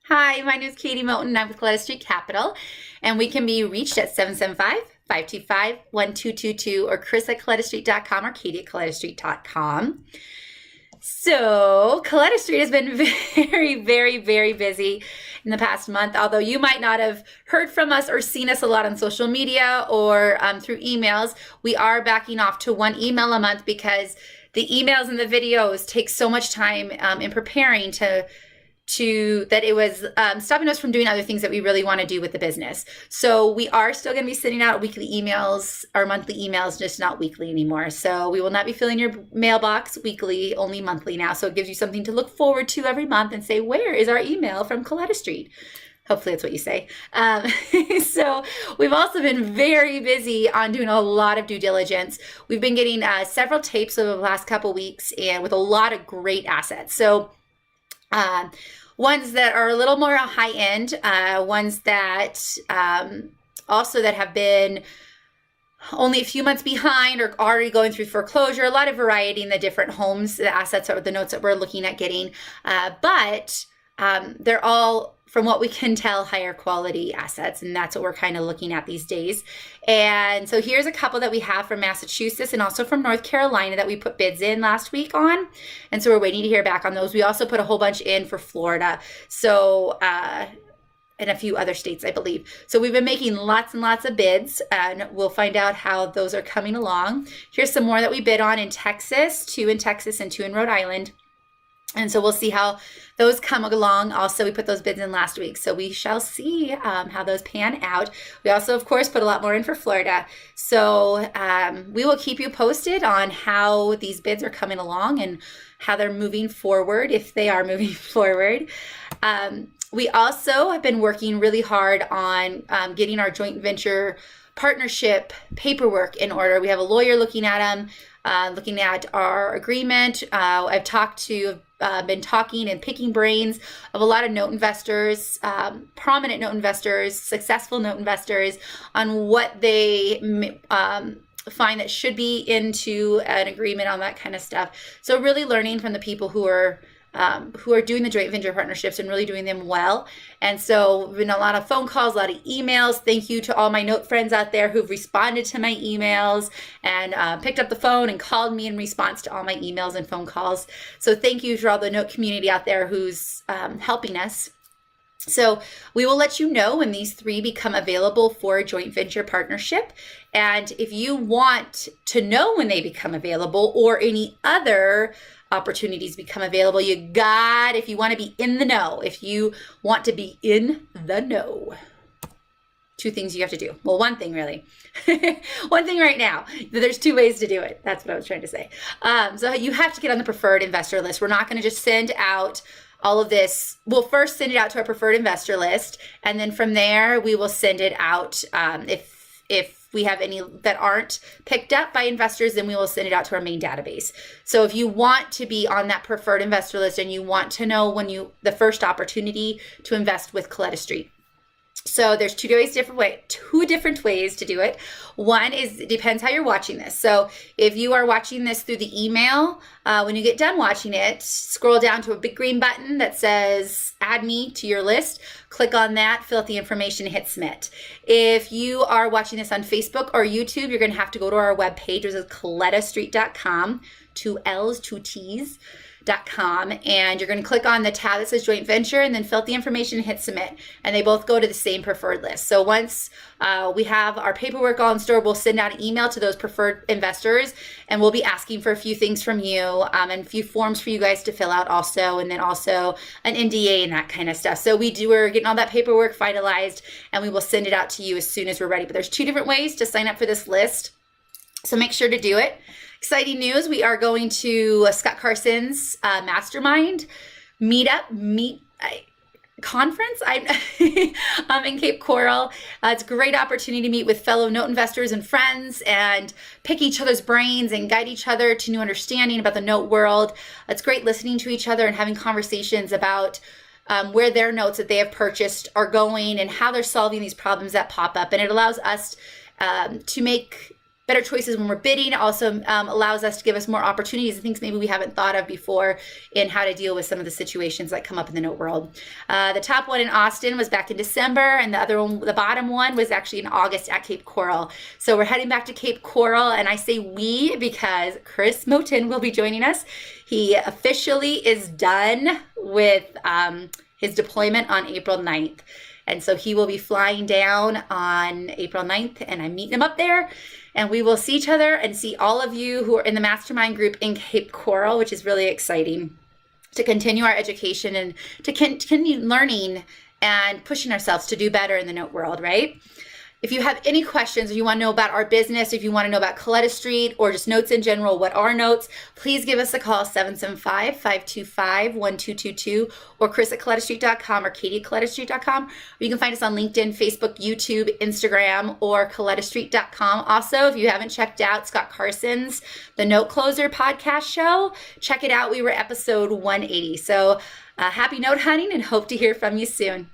Hi, my name is Katie Moten. I'm with Colletta Street Capital, and we can be reached at 775-525-1222 or chris@collettastreet.com or katie@collettastreet.com. So, Colletta Street has been very, very, very busy in the past month, although you might not have heard from us or seen us a lot on social media or through emails. We are backing off to one email a month because the emails and the videos take so much time in preparing to that it was stopping us from doing other things that we really want to do with the business. So we are still going to be sending out weekly emails or monthly emails, just not weekly anymore. So we will not be filling your mailbox weekly, only monthly now. So it gives you something to look forward to every month and say, where is our email from Colletta Street? Hopefully that's what you say. So we've also been very busy on doing a lot of due diligence. We've been getting several tapes over the last couple weeks and with a lot of great assets. So ones that are a little more high end, ones that also that have been only a few months behind or already going through foreclosure, a lot of variety in the different homes, the assets or the notes that we're looking at getting. But they're all, from what we can tell, higher quality assets, and that's what we're kind of looking at these days. And so here's a couple that we have from Massachusetts and also from North Carolina that we put bids in last week on, and so we're waiting to hear back on those. We also put a whole bunch in for Florida, so and a few other states, I believe. So we've been making lots and lots of bids, and we'll find out how those are coming along. Here's some more that we bid on in Texas, 2 in Texas and 2 in Rhode Island. And so we'll see how those come along. Also, we put those bids in last week, so we shall see how those pan out. We also, of course, put a lot more in for Florida. So we will keep you posted on how these bids are coming along and how they're moving forward, if they are moving forward. We also have been working really hard on getting our joint venture partnership paperwork in order. We have a lawyer looking at them, looking at our agreement. I've been talking and picking brains of a lot of note investors, prominent note investors, successful note investors, on what they find that should be into an agreement on that kind of stuff. So really learning from the people who are doing the joint venture partnerships and really doing them well. And so been a lot of phone calls, a lot of emails. Thank you to all my note friends out there who've responded to my emails and picked up the phone and called me in response to all my emails and phone calls. So thank you to all the note community out there who's helping us. So we will let you know when these 3 become available for a joint venture partnership. And if you want to know when they become available or any other opportunities become available, if you want to be in the know, if you want to be in the know, 2 things you have to do. Well, 1 thing really. 1 thing right now. There's 2 ways to do it. That's what I was trying to say. So you have to get on the preferred investor list. We're not going to just send out all of this. We'll first send it out to our preferred investor list, and then from there we will send it out. If we have any that aren't picked up by investors, then we will send it out to our main database. So if you want to be on that preferred investor list and you want to know when the first opportunity to invest with Colletta Street. So there's 2 different ways to do it. One is, it depends how you're watching this. So if you are watching this through the email, when you get done watching it, scroll down to a big green button that says add me to your list. Click on that, fill out the information, hit submit. If you are watching this on Facebook or YouTube, you're going to have to go to our webpage, which is collettastreet.com, 2 L's, 2 T's. .com, and you're going to click on the tab that says joint venture and then fill out the information and hit submit, and they both go to the same preferred list. So once we have our paperwork all in store, we'll send out an email to those preferred investors, and we'll be asking for a few things from you, and a few forms for you guys to fill out also, and then also an NDA and that kind of stuff. So we're getting all that paperwork finalized, and we will send it out to you as soon as we're ready. But there's 2 different ways to sign up for this list, so make sure to do it. Exciting news, we are going to Scott Carson's mastermind conference. I'm in Cape Coral. It's a great opportunity to meet with fellow note investors and friends and pick each other's brains and guide each other to new understanding about the note world. It's great listening to each other and having conversations about where their notes that they have purchased are going and how they're solving these problems that pop up. And it allows us to make better choices when we're bidding. It also allows us to give us more opportunities and things maybe we haven't thought of before in how to deal with some of the situations that come up in the note world. The top one in Austin was back in December, and the other one, the bottom one, was actually in August at Cape Coral. So we're heading back to Cape Coral, and I say we because Chris Moten will be joining us. He officially is done with his deployment on April 9th. And so he will be flying down on April 9th, and I'm meeting him up there. And we will see each other and see all of you who are in the mastermind group in Cape Coral, which is really exciting, to continue our education and to continue learning and pushing ourselves to do better in the note world, right? If you have any questions, or you want to know about our business, if you want to know about Colletta Street or just notes in general, what are notes, please give us a call, 775-525-1222, or Chris@ColettaStreet.com or Katie@ColettaStreet.com. Or you can find us on LinkedIn, Facebook, YouTube, Instagram, or ColettaStreet.com. Also, if you haven't checked out Scott Carson's The Note Closer podcast show, check it out. We were episode 180. So happy note hunting and hope to hear from you soon.